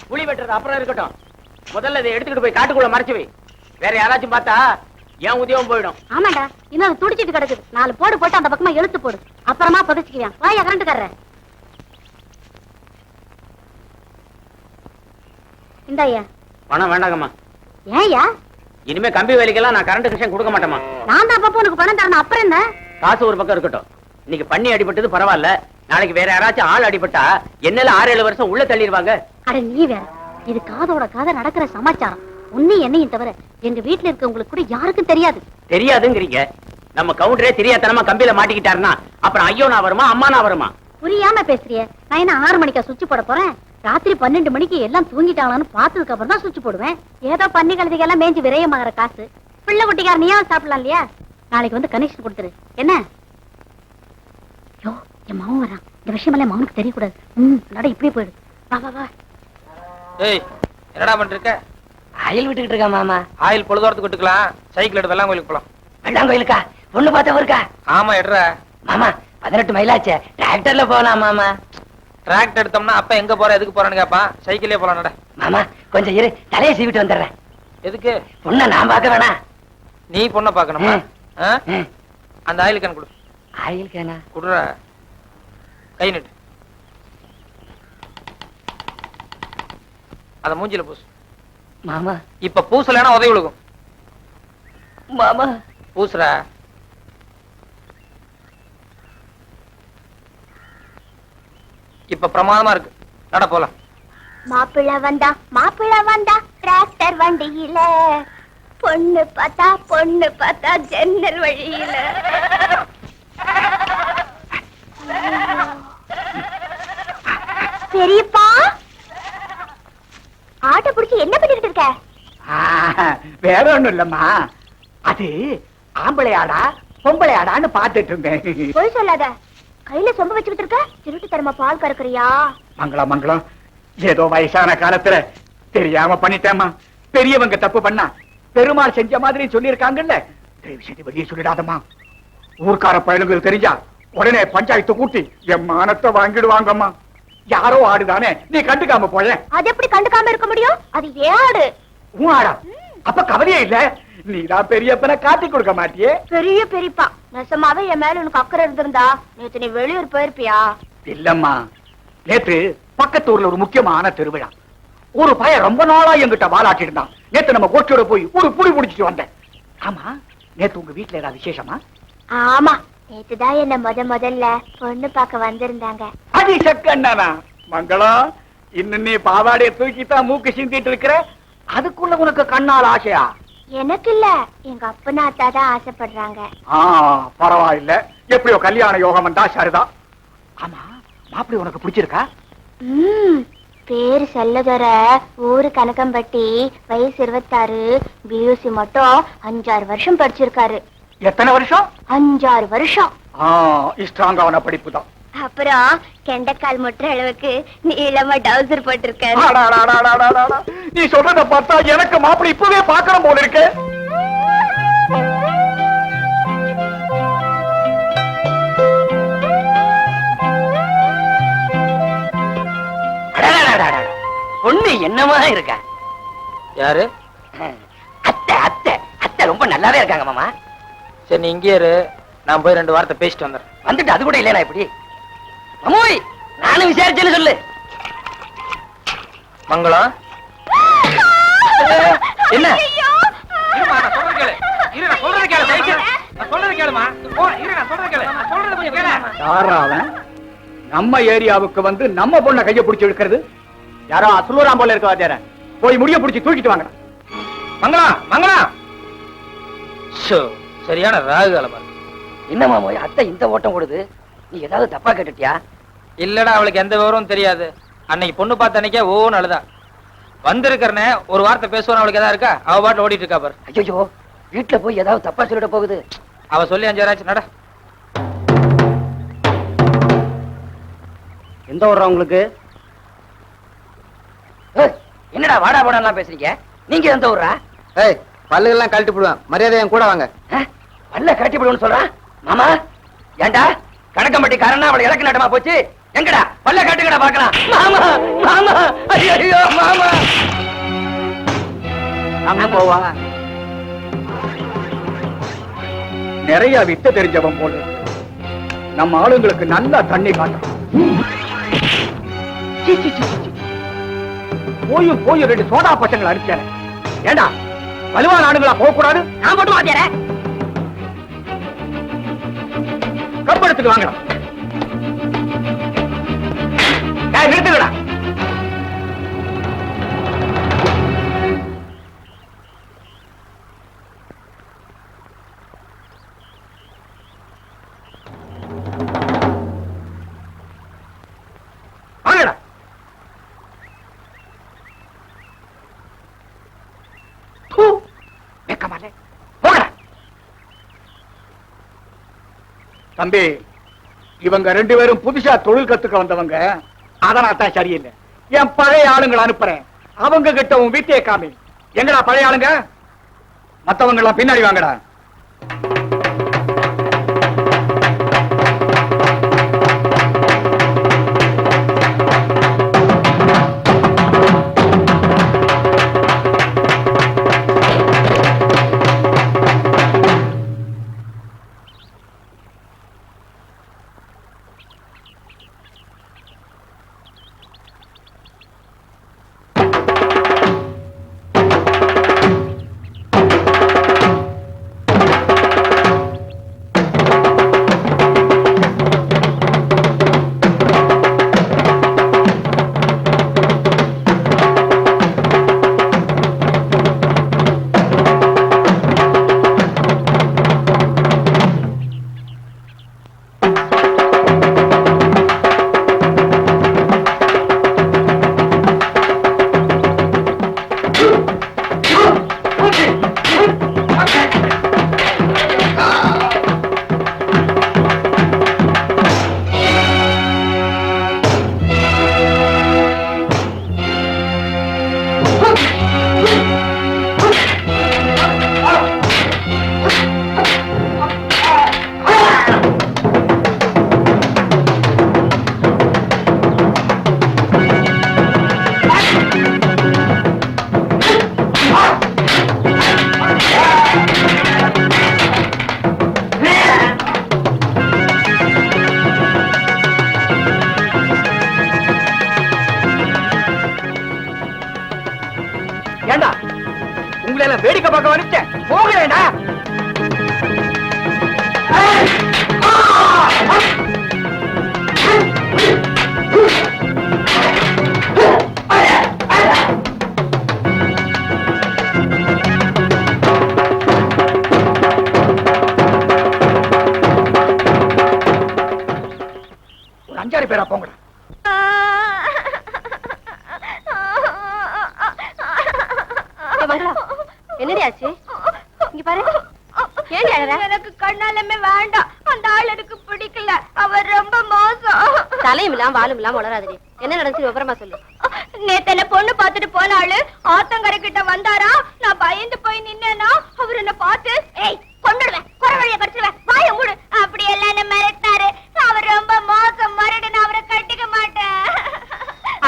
புளி வெட்டுறது அப்புறம் இருக்கட்டும். முதல்ல இதை எடுத்துக்கிட்டு போய் காட்டுக்குள்ள மறைச்சு வை. வேற யாராச்சும் பார்த்தா என் உதயம் போயிடும். ஆமாண்டா, இன்னும் துடிச்சிட்டு கிடக்குது. 4 போடு போட்டு அந்த பக்கமா இழுத்து போடு. அப்புறமா புதைச்சுக்குவேன். வாயா கரண்ட்டுக்காரர். இந்தாயா. பணம் வேண்டாங்கம்மா. ஏயா? இனிமே கம்பி வேலைக்கெல்லாம் நான் கரண்ட் கனெக்ஷன் கொடுக்க மாட்டேமா. நான் தான் அப்பப்போ உனக்கு பணம் தரணும். அப்புறம் என்ன? காசு ஒரு பக்கம் இருக்கட்டும். இன்னைக்கு பண்ணி அடிபட்டது பரவாயில்ல. நாளைக்கு வேற யாராச்சும் ஆள் அடிபட்டா என்னல 6-7 வருஷம் உள்ள தள்ளிடுவாங்க. அட நீ வேற. இது காதோட காதை நடக்கிற சமாச்சாரம். உன்னை என்னையும் தவிர எங்க வீட்டுல இருக்கவங்களுக்கு கூட யாருக்கும் தெரியாது. தெரியாதுங்கிறீங்க. நம்ம கவுண்டரே தெரியாதனமா கம்பியில மாட்டிக்கிட்டாருன்னா அப்புறம் ஐயோ நான் வருமா அம்மா நான் வருமா? புரியாம பேசுறிய. நான் என்ன 6 மணிக்கா சுவிட்ச் போட போறேன்? ராத்திரி 12 மணிக்கு எல்லாம் தூங்கிட்டாங்கன்னு பார்த்ததுக்கு அப்புறம் தான் சுவிட்ச் போடுவேன். ஏதோ பண்ணி கழுதிக்கெல்லாம் மேய்ஞ்சி விரயமாகற காசு. பிள்ளை குட்டிக்கார நீயா சாப்பிடலாம் இல்லையா? நாளைக்கு வந்து கனெக்ஷன் கொடுத்துரு. என்ன? யோ, என் மாமன் வரான். இந்த விஷயமெல்லாம் மாமனுக்கு தெரியக்கூடாது. நட இப்படியே போயிடு. வா வா வா. ஏய், என்னடா பண்றீங்க? ஆயில் விட்டுக்கிட்டு இருக்கா மாமா. ஆயில் பொழுதோரத்துக்கு விட்டுக்கலாம். சைக்கிள் எடுத்து வெள்ளாம் கோயிலுக்கு போலாம். வெள்ளாம் கோயிலுக்கா? பொண்ணு பார்த்தவ இருக்கா? ஆமா, எடுற மாமா 18 மைலாச்சே. டிராக்டர்ல போலாம் மாமா. டிராக்டர் எடுத்தோம்னா அப்ப எங்க போற எதுக்கு போறான்னு கேப்பான். சைக்கிளே போலாம் நட. மாமா கொஞ்சம் இரு, தலையை சீவிட்டு வந்துடுறேன். எதுக்கு? பொண்ணை நான் பார்க்க வேணா? நீ பொண்ணை பார்க்கணுமா? அந்த ஆயில் கேன் கொடு. ஆயில் கேனா? குடுற. கை நட்டு அத மூஞ்சில பூசு. மாமா இப்ப பூசலன்னா உதவி விழுகும். மாமா பூசுற. இப்ப பிரமாதமா இருக்கு. நட போலாம். மாப்பிள்ளை வந்தா டிராக்டர் வண்டியில, பொண்ணு பார்த்தா ஜன்னல் வழியில. பெரியப்பா, ஆட்டோ பிடிச்சி என்ன பண்ணிக்கிட்டு இருக்க? வேற ஒண்ணும் இல்லம்மா, அது ஆம்பளை ஆடா பொம்பளை ஆடான்னு பாத்துட்டு இருந்தேன். போய் சொல்லாத. கையில சொம்ப வச்சுக்கிட்டு இருக்க. திருட்டு தரமா பால் கறக்குறியா? மங்களம் மங்களம், ஏதோ வயசான காலத்துல தெரியாம பண்ணிட்டேம்மா. பெரியவங்க தப்பு பண்ணா பெருமாள் செஞ்ச மாதிரி சொல்லியிருக்காங்கல்ல, தயவு செய்து வெளியே சொல்லிடாதம்மா. ஊர்க்கார பயலுங்க தெரிஞ்சா உடனே பஞ்சாயத்து கூட்டி என் மானத்தை வாங்கிடுவாங்கம்மா. யாரோ ஆடுதானே, நீ கண்டுக்காம போய. அது எப்படி கண்டுக்காம இருக்க முடியும்? அது ஏன் ஆடு? உன் ஆடா? அப்ப கவலையே இல்ல. நீதான் பெரியப்பனை காட்டி கொடுக்க மாட்டியே. பெரிய பெரியப்பா, நெசமாவே என் மேல உனக்கு அக்கறை இருந்திருந்தா நேத்து நீ வெளியூர் போயிருப்பியா? இல்லம்மா, நேத்து பக்கத்து ஊர்ல ஒரு முக்கியமான திருவிழா. ஒரு பையன் ரொம்ப நாளா என்கிட்ட வாலாட்டி இருந்தான். நேத்து நம்ம கோட்டையோட போய் ஒரு புடி புடிச்சிட்டு வந்தேன். ஆமா, நேத்து உங்க வீட்டுல ஏதாவது விசேஷமா? ஆமா, நேத்துதான் என்ன முதல்ல பொண்ணு பார்க்க வந்திருந்தாங்க. அடி சக்கண்ணா. மங்களம், இன்னும் நீ பாவாடைய தூக்கித்தான் மூக்கு சிந்திட்டு இருக்கிற. அதுக்குள்ள உனக்கு கண்ணால் ஆசையா? எனக்கு இல்ல, எங்க அப்பனாத்தா தான் ஆசைப்படுறாங்க. பரவாயில்ல, எப்படியோ கல்யாண யோகம் வந்தா சரிதான். ஆமா, மாப்பிள்ளை உனக்கு பிடிச்சிருக்கா? பேரு செல்லதொர, ஊரு கனகம்பட்டி, வயசு 26, பியூசி மட்டும் 5-6 வருஷம் படிச்சிருக்காரு. எத்தனை வருஷம்? 5-6 வருஷம். ஸ்ட்ராங்கான படிப்பு தான். அப்புறம் கெண்டக்கால் முட்டுற அளவுக்கு நீளமா டவுசர் போட்டிருக்காரு. நீ சொல்றத பார்த்தா எனக்கு மாப்பிள்ளை இப்பவே பாக்கணும் போல இருக்கு. பொண்ணு என்னமா இருக்க? யாரு? அத்தை அத்தை அத்தை ரொம்ப நல்லாவே இருக்காங்க மாமா. சரி, நீ இங்கே இரு, நான் போய் 2 வார்த்தை பேசிட்டு வந்துடுறேன். வந்துட்டு அது கூட இல்லையா இப்படி? மாமோய், நானும் விசாரிச்சேன்னு சொல்லு. மங்களம், என்ன? நம்ம ஏரியாவுக்கு வந்து நம்ம பொண்ண கைய பிடிச்சு இழுக்கிறது. யாரோ அசுலூராம் போல இருக்க வாத்தியார, போய் முடிய பிடிச்சு தூக்கிட்டு வாங்க. மங்களம் மங்களம், சரியான ராகு காலமா. என்ன மாமோய், அத்தை இந்த ஓட்டம் கொடுது? நீ ஏதாவது தப்பா கேட்டுட்டியா? இல்லடா, அவளுக்கு எந்த விவரமும் தெரியாது. அன்னைக்கு பொண்ணு பார்த்த அன்னைக்கே ஓன்னு அழுதா. வந்திருக்கிறனே ஒரு வார்த்தை பேசுவான், அவளுக்கு எதாவது இருக்கா? அவ பாட்டு ஓடிட்டு இருக்கா பாரு. ஐயோ, வீட்டுல போய் ஏதாவது தப்பா சொல்லிட போகுது. அவ சொல்லி 5 ஆச்சு. நட. எந்த ஊர்றா உங்களுக்கு? என்னடா வாடா போடலாம் பேசுறீங்க? நீங்க எந்த ஊர்ரா? பல்லுகள்லாம் கழட்டி போடுவான், மரியாதை என் கூட வாங்க. பல்ல கழட்டி போடுவோன்னு சொல்றான் மாமா. ஏண்டா கணக்கம்பட்டி காரனா அவளை இலக்கு நாட்டமா போச்சு? எங்கடா பல்ல கட்டுங்கடா பாக்கலாம். மாமா மாமா, ஐயோ மாமா. அங்க போவா. நிறைய வித்த தெரிஞ்சவன் போல இருக்கு. நம்ம ஆளுங்களுக்கு நல்லா தண்ணி காட்டும். போய் 2 சோடா பசங்களை அடிச்சாரு. ஏண்டா வலுவான ஆளுங்களா போக கூடாது? நான் மட்டும் வாத்தியாரே. கம்பெடுத்துக்கு வாங்கடா. நிறுத்துக்கடா. வாங்கடா. தம்பி, இவங்க 2 பேரும் புதுசா தொழில் கத்துக்க வந்தவங்க. அதனால்தான் சரியில்லை. என் பழைய ஆளுங்களை அனுப்புறேன். அவங்க கிட்ட உன் வீட்டையே காமி. எங்கடா பழைய ஆளுங்க? மத்தவங்க எல்லாம் பின்னாடி வாங்கடா. ஏண்டா உங்களை எல்லாம் வேடிக்கை பார்க்க வந்துட்டேன். போகிறேன்டா. ஒரு 5-6 பேரா போங்கடா. என்னடி ஆச்சு? இங்க பாரு. ஏன் அழற? எனக்கு கண்ணாலுமே வேண்டாம். அந்த ஆள் எனக்கு பிடிக்கல. அவர் ரொம்ப மோசம். தலையும் இல்லாம வாலும் இல்லாம வளராதடி. என்ன நடந்துச்சு விவரமா சொல்லு. நேத்துல பொண்ணு பாத்துட்டு போன ஆளு ஆத்தங்கரை கிட்ட வந்தாரா. நான் பயந்து போய் நின்னேனா அவர் என்ன பார்த்து ஏய் கொண்டுடுவேன், குறவழிய கடிச்சிடுவேன், வாய மூடு அப்படி எல்லாம் என்ன மிரட்டினாரு. அவர் ரொம்ப மோசம். மறுபடியும் நான் அவரை கட்டிக்க மாட்டேன்.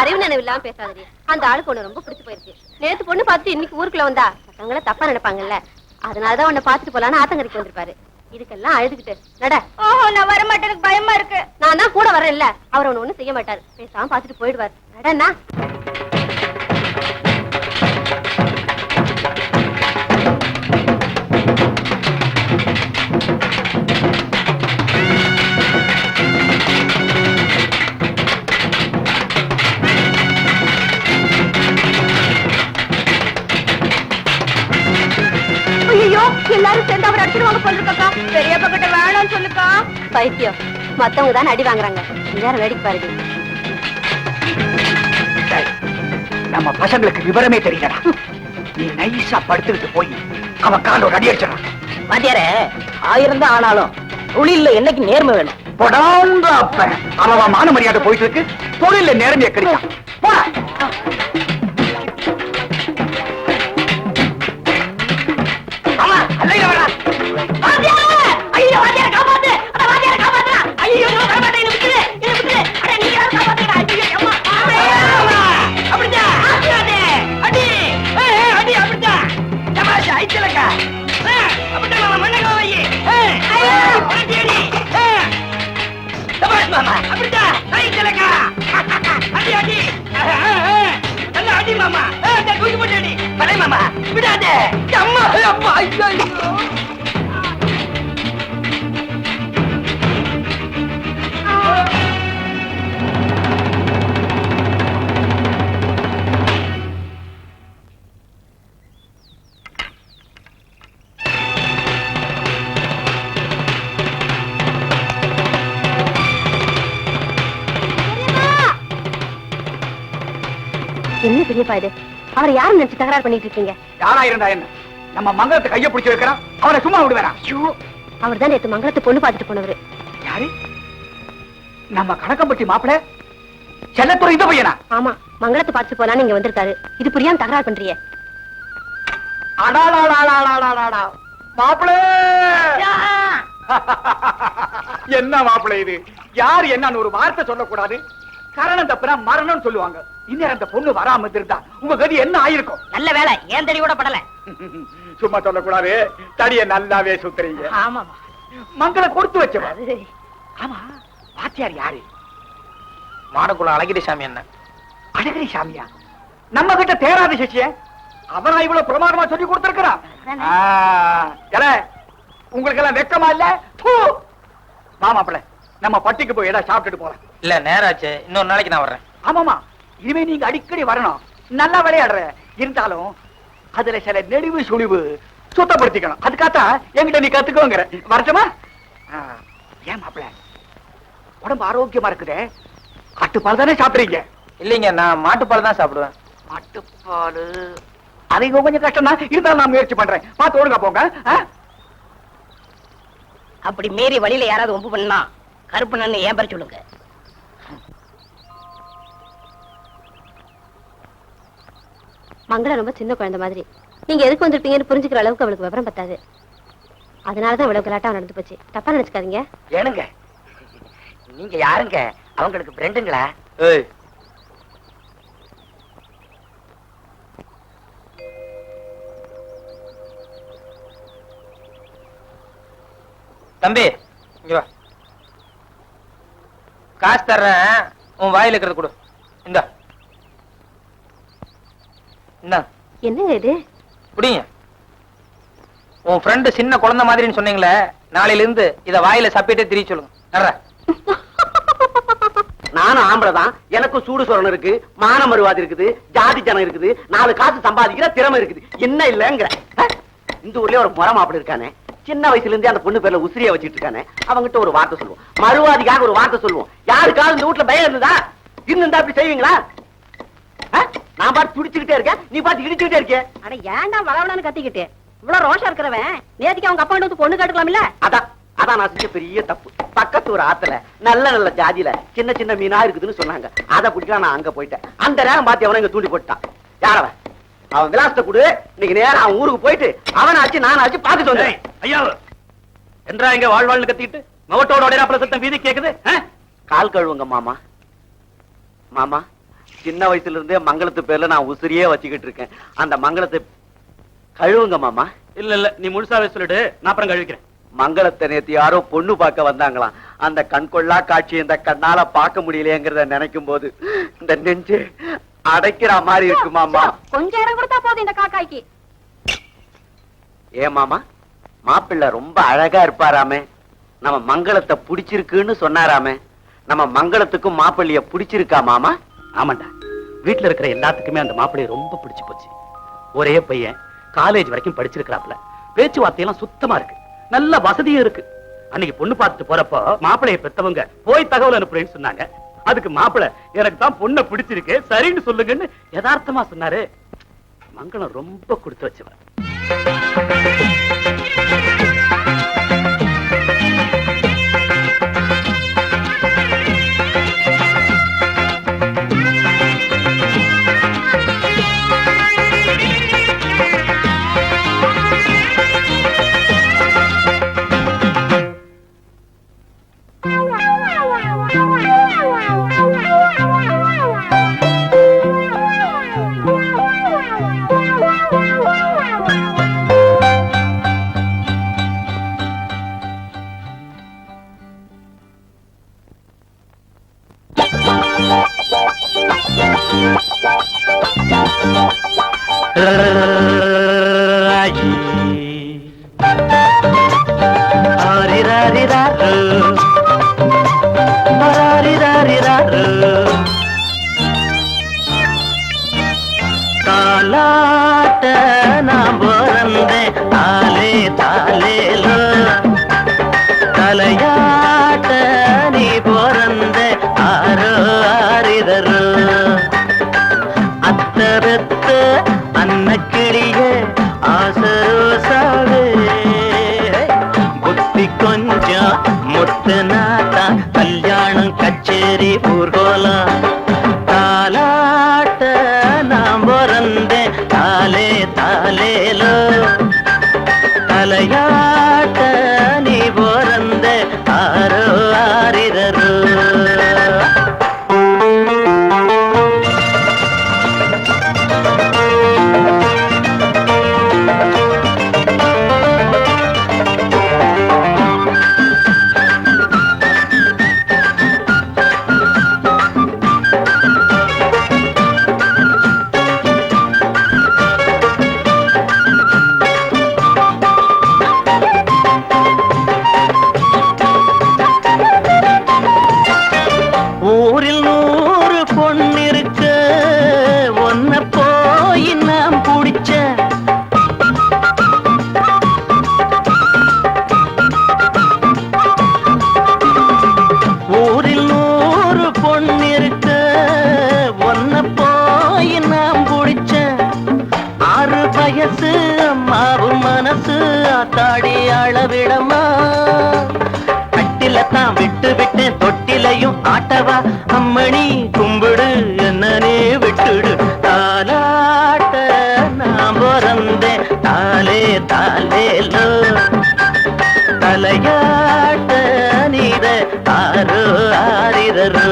அறிவு நினைவு இல்லாம பேசாதடி. அந்த ஆளுக்கு ஒண்ணு ரொம்ப பிடிச்சு போயிருக்கு. நேத்து பொண்ணு பார்த்துட்டு இன்னைக்கு ஊருக்குள்ள வந்தா மத்தவங்கள தப்பா நினைப்பாங்கல்ல. அதனாலதான் உன்னை பாத்துட்டு போலான்னு ஆத்தங்கரைக்கு வந்திருப்பாரு. இதுக்கெல்லாம் அழுதுகிட்டு நட. ஓஹோ, நான் வர மாட்டேன். எனக்கு பயமா இருக்கு. நான் தான் கூட வரேன் இல்ல. அவர் ஒண்ணு செய்ய மாட்டாரு. பேசாம பாத்துட்டு போயிடுவாரு. நடனா. ஐயோ, எல்லாரும் சேர்ந்து அவர் அடிச்சிருவாங்க சொல்லிருக்கா. பெரியப்பா கிட்ட வேணாம்னு சொல்லுக்கா. பைத்தியம். மத்தவங்க தான் அடி வாங்குறாங்க. எல்லாரும் வேடிக்கை பாருங்க. நம்ம பசங்களுக்கு விவரமே தெரியலடா. நீ நைஸா படுத்துக்கிட்டு போய் அவன் கால ஒரு அடி அடிச்சிடறான். வாத்தியாரே, 1000 தான் ஆனாலும் தொழில்ல என்னைக்கு நேர்மை வேணும். போடாங்க அப்ப அவன் மான மரியாதை போயிட்டு இருக்கு. தொழில நேர்மையை கிடைக்கும். போடா. அடி மாமா தூக்கி போட்டு அடி பலே மாமா விடாதே அம்மா அப்பா ஐயோ என்ன பெரியப்பா இது? அவரை யாரும் நினைச்சு தகராறு பண்ணிட்டு இருக்கீங்க? யாரா இருந்தா என்ன, நம்ம மங்களத்தை கைய பிடிச்சு வைக்கிறான், அவனை சும்மா விடுவேனா? ஐயோ, அவர் தான் நேத்து மங்களத்தை பொண்ணு பார்த்துட்டு போனவரு. யாரு? நம்ம கணக்கம்பட்டி மாப்பிள செல்லத்துறை இந்த பையனா? ஆமா, மங்களத்தை பார்த்துட்டு போலான்னு இங்க வந்திருக்காரு. இது புரியாம தகராறு பண்றியே. மாப்பிள என்ன மாப்பிள இது? யார் என்னன்னு ஒரு வார்த்தை சொல்லக்கூடாது. கரணம் தப்புனா மரணம் சொல்லுவாங்க. இன்னும் அந்த பொண்ணு வராம இருந்தா உங்க கதி என்ன ஆயிருக்கும்? நல்ல வேலை ஏன் தடி கூட படல. சும்மா சொல்லக்கூடாது, தடிய நல்லாவே சுத்துறீங்க. ஆமா மங்கள கொடுத்து வச்சவா? ஆமா, வாத்தியார் யாரு? மாடக்குள்ள அழகிரி சாமி என்ன? அழகிரி சாமியா? நம்ம கிட்ட தேராத சிஷ்ய அவனா இவ்வளவு பிரமாதமா சொல்லி கொடுத்திருக்கிறான். உங்களுக்கு எல்லாம் வெக்கமா இல்ல? மாமாப்பிள்ள, நம்ம பட்டிக்கு போய் ஏதாவது சாப்பிட்டுட்டு போலாம். இல்ல நேராச்சு, இன்னொரு நாளைக்கு நான் வர்றேன். ஆமாமா, இனிமே நீங்க அடிக்கடி வரணும். நல்லா விளையாடுற இருந்தாலும் அதுல சில நெளிவு சுழிவு சுத்தப்படுத்திக்கணும். அதுக்காக என்கிட்ட நீ கத்துக்கோங்கிற. வரட்டுமா? ஏன் மாப்பிள்ள, உடம்பு ஆரோக்கியமா இருக்குதே, ஆட்டுப்பால் தானே சாப்பிடுறீங்க? இல்லைங்க, நான் மாட்டுப்பால் தான் சாப்பிடுவேன். மாட்டுப்பால் அது கொஞ்சம் கஷ்டம் தான், இருந்தாலும் நான் முயற்சி பண்றேன். பார்த்து ஒழுங்கா போங்க. அப்படி மீறி வழியில யாராவது ஒம்பு பண்ணா கருப்பண்ணு ஏன் பேர் சொல்லுங்க. மங்களம் ரொம்ப சின்ன குழந்தை மாதிரி. நீங்க எதுக்கு வந்திருப்பீங்கன்னு புரிஞ்சுக்கிற அளவுக்கு அவளுக்கு விவரம் பத்தாது. அதனாலதான் இவ்வளவு கலாட்டா நடந்து போச்சு. தப்பா நினைச்சுக்காதீங்க. ஏனுங்க, நீங்க யாருங்க? அவங்களுக்கு ஃப்ரெண்டுங்களா? ஏய், தம்பி இங்க வா. காசு தர்றேன், உன் வாயில இருக்கிறது கொடு. இந்த என்னங்க இது? புடிங்க. உன் ஃப்ரெண்டு சின்ன குழந்தை மாதிரின்னு சொன்னீங்களே, நாளையில இருந்து இத வாயில சப்பிட்டே திரிய சொல்லுங்க. நர்ற. நானும் ஆம்பளை தான், எனக்கும் சூடு சொரணம் இருக்கு, மான மறுவாதி இருக்குது, ஜாதி ஜனம் இருக்குது, 4 காசு சம்பாதிக்கிற திறமை இருக்குது. என்ன இல்லங்கிற? இந்த ஊர்லயே ஒரு முறை மாப்பிள்ள இருக்கானே, சின்ன வயசுல இருந்தே அந்த பொண்ணு பேர்ல உசிரியா வச்சிட்டு இருக்கானே, அவங்கிட்ட ஒரு வார்த்தை சொல்லுவோம். மறுவாதிக்காக ஒரு வார்த்தை சொல்லுவோம். யாருக்காவது இந்த வீட்டுல பயம் இருந்ததா? இருந்தா அப்படி செய்வீங்களா? நான் பாட்டு துடிச்சுக்கிட்டே இருக்கேன், நீ பாட்டு இடிச்சுக்கிட்டே இருக்கேன். அட ஏன்டா வளவளன்னு கத்திக்கிட்டு இவ்வளவு ரோஷம் இருக்கிறவன் நேத்திக்கு அவங்க அப்பா வந்து பொண்ணு கேட்டுக்கலாம் இல்ல? அதான் நான் செஞ்ச பெரிய தப்பு. பக்கத்து ஒரு ஆத்துல நல்ல நல்ல ஜாதியில சின்ன சின்ன மீனா இருக்குதுன்னு சொன்னாங்க. அதை பிடிக்கலாம் நான் அங்க போயிட்டேன். அந்த நேரம் பார்த்து அவனை இங்க தூண்டி போட்டான். யாரவன்? அவன் விலாசத்தை கொடு, இன்னைக்கு நேரம் அவன் ஊருக்கு போயிட்டு அவனாச்சு நானாச்சு பாத்துட்டு வந்தேன். ஐயா என்றா இங்க வாழ்வாள்னு கத்திட்டு மவட்டோட உடையாப்புல சத்தம் வீதி கேக்குது. கால் கழுவுங்க மாமா. மாமா, சின்ன வயசுல இருந்தே மங்களத்து பேர்ல நான் உசிரியே வச்சுக்கிட்டு இருக்கேன். அந்த மங்களத்தை கழுவுங்க மாமா. இல்ல நீ முழுசாவே சொல்லிடு, நான் அப்புறம் கழுவிக்கிறேன். மங்களத்தை நேத்து யாரோ பொண்ணு பார்க்க வந்தாங்களாம். அந்த கண்கொள்ளா காட்சி இந்த கண்ணால பார்க்க முடியலையேங்கிறத நினைக்கும் போது இந்த நெஞ்சு அடைக்கிற மாதிரி இருக்கு மாமா. கொஞ்சம் இடம் கொடுத்தா போதும் இந்த காக்காய்க்கு. ஏன் மாமா, மாப்பிள்ளை ரொம்ப அழகா இருப்பாராமே, நம்ம மங்களத்தை பிடிச்சிருக்குன்னு சொன்னாராமே, நம்ம மங்களத்துக்கும் மாப்பிள்ளைய பிடிச்சிருக்கா மாமா? ஆமாண்டா, வீட்டுல இருக்கிற எல்லாத்துக்குமே அந்த மாப்பிள்ளைய ரொம்ப பிடிச்சு போச்சு. ஒரே பையன், காலேஜ் வரைக்கும் படிச்சிருக்கிறாப்ல, பேச்சுவார்த்தையெல்லாம் சுத்தமா இருக்கு, நல்ல வசதியும் இருக்கு. அன்னைக்கு பொண்ணு பார்த்துட்டு போறப்போ மாப்பிளைய பெத்தவங்க போய் தகவல் அனுப்புறேன்னு சொன்னாங்க. அதுக்கு மாப்பிள்ளை எனக்கு தான் பொண்ணை பிடிச்சிருக்கு, சரின்னு சொல்லுங்கன்னு யதார்த்தமா சொன்னாரு. மங்களம் ரொம்ப கொடுத்து வச்சவன். ஆரிராரிராரு, ஆராரிராரிராரு. தாலாட்ட நான் பிறந்தேன் தாலே தாலேலோ, தலையாட்ட நீ பிறந்த ஆரோ ஆரிரரோ. அத்தரத்த அன்னக்கிளிய ஆசரோசாவே, புத்தி கொஞ்சம் முத்து நாத்தா கல்யாணம் கச்சேரி ஊர்கோலம். தாலாட்ட நான் பிறந்தேன் தாலே தாலேலோ, தலையாட்ட நீ பிறந்த ஆரோ ஆரிரரோ. ஊரில் 100 பொண்ணிருக்க ஒன்ன போய் நாம் பிடிச்ச. ஊரில் 100 பொண்ணிருக்க ஒன்ன போய் நாம் பிடிச்ச. 6 வயசு அம்மாவும் மனசு ஆத்தாடி அளவிடமா. கட்டிலத்தான் விட்டு விட்டேன் தொட்டிலையும் ஆட்டவா அம்மணி கும்பிடு என்னனே விட்டுடு. தாலாட்ட நான் பிறந்தேன் தாலே தாலேலோ, தலையாட்ட நீத ஆரோ ஆரிரரோ.